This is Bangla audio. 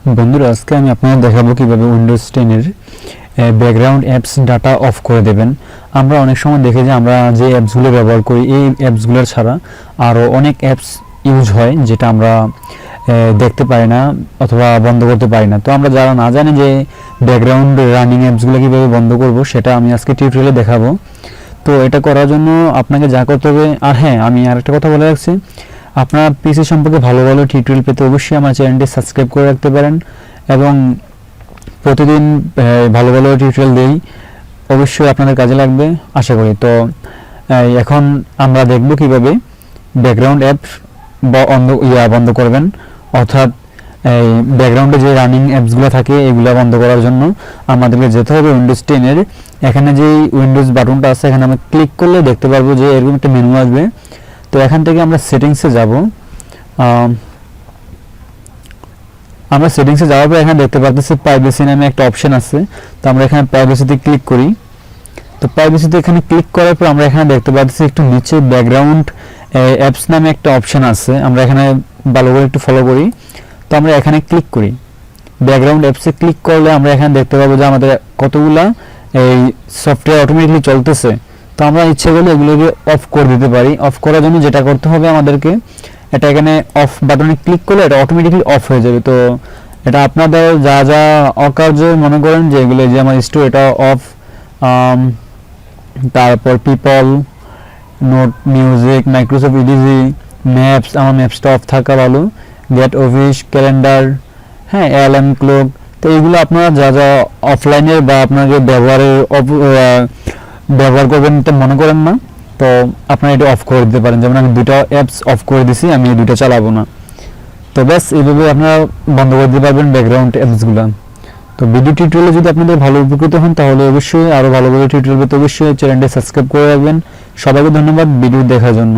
বন্ধুরা, আজকে আমি আপনাদের দেখাবো কিভাবে উইন্ডোজ 10 এর ব্যাকগ্রাউন্ড অ্যাপস ডাটা অফ করে দেবেন। আমরা অনেক সময় দেখি যে আমরা যে অ্যাপসগুলো ব্যবহার করি এই অ্যাপসগুলোর ছাড়া আরও অনেক অ্যাপস ইউজ হয় যেটা আমরা দেখতে পারি না অথবা বন্ধ করতে পারি না। তো আমরা যারা না জানি যে ব্যাকগ্রাউন্ড রানিং অ্যাপসগুলো কীভাবে বন্ধ করব সেটা আমি আজকে টিউটোরিয়ালে দেখাবো। তো এটা করার জন্য আপনাকে যা করতে হবে, আর হ্যাঁ আমি আরেকটা কথা বলে রাখছি, আপনার পিসি সম্পর্কে ভালো ভালো টিউটোরিয়াল পেতে অবশ্যই আমার চ্যানেলটি সাবস্ক্রাইব করে রাখতে পারেন এবং প্রতিদিন ভালো ভালো টিউটোরিয়াল দেই, অবশ্যই আপনাদের কাজে লাগবে আশা করি। তো এখন আমরা দেখব কিভাবে ব্যাকগ্রাউন্ড অ্যাপ বন্ধ করবেন, অর্থাৎ এই ব্যাকগ্রাউন্ডে যে রানিং অ্যাপসগুলো থাকে এগুলো বন্ধ করার জন্য আমাদেরকে যেতে হবে উইন্ডোজ 10 এর। এখানে যে উইন্ডোজ বাটনটা আছে এখানে আমরা ক্লিক করলে দেখতে পারবো যে এরকম একটা মেনু আসবে। তো এখান থেকে আমরা সেটিংসে যাব। আমরা সেটিংসে যাওয়ার পর এখানে দেখতে পাচ্ছি প্রাইভেসি নামে একটা অপশন আছে। তো আমরা এখানে প্রাইভেসিতে ক্লিক করি। তো প্রাইভেসিতে এখানে ক্লিক করার পর আমরা এখানে দেখতে পাচ্ছি একটু নিচে ব্যাকগ্রাউন্ড অ্যাপস নামে একটা অপশন আছে। আমরা এখানে ভালো করে একটু ফলো করি। তো আমরা এখানে ক্লিক করি। ব্যাকগ্রাউন্ড অ্যাপসে ক্লিক করলে আমরা এখানে দেখতে পাবো যে আমাদের কতগুলা এই সফটওয়্যার অটোমেটিকলি চলতেছে। তো আমরা ইচ্ছে করলে এগুলোকে অফ করে দিতে পারি। অফ করার জন্য যেটা করতে হবে আমাদেরকে, এটা এখানে অফ বাটনে ক্লিক করলে এটা অটোমেটিকলি অফ হয়ে যাবে। তো এটা আপনাদের যা যা অকার্য মনে করেন যে এগুলো, যে আমার স্টোর এটা অফ, তারপর people, note, music, Microsoft Edge, maps, আমার ম্যাপসটা অফ থাকা ভালো, গেট অফিস, ক্যালেন্ডার, হ্যাঁ, অ্যালার্ম ক্লক। তো এইগুলো আপনারা যা যা অফলাইনের বা আপনাকে ব্যবহার করবেন তো মনে করেন না, তো আপনারা এটা অফ করে দিতে পারেন। যেমন আমি দুটো অ্যাপস অফ করে দিছি, আমি এই দুটো চালাবো না। তো ব্যাস এইভাবে আপনারা বন্ধ করে দিতে পারবেন ব্যাকগ্রাউন্ড অ্যাপসগুলো। তো ভিডিও টিউটোরিয়ালে যদি আপনাদের ভালো উপকৃত হন তাহলে অবশ্যই আরও ভালো ভালো টিউটোরিয়াল পেতে অবশ্যই চ্যানেলটি সাবস্ক্রাইব করে রাখবেন। সবাইকে ধন্যবাদ ভিডিও দেখার জন্য।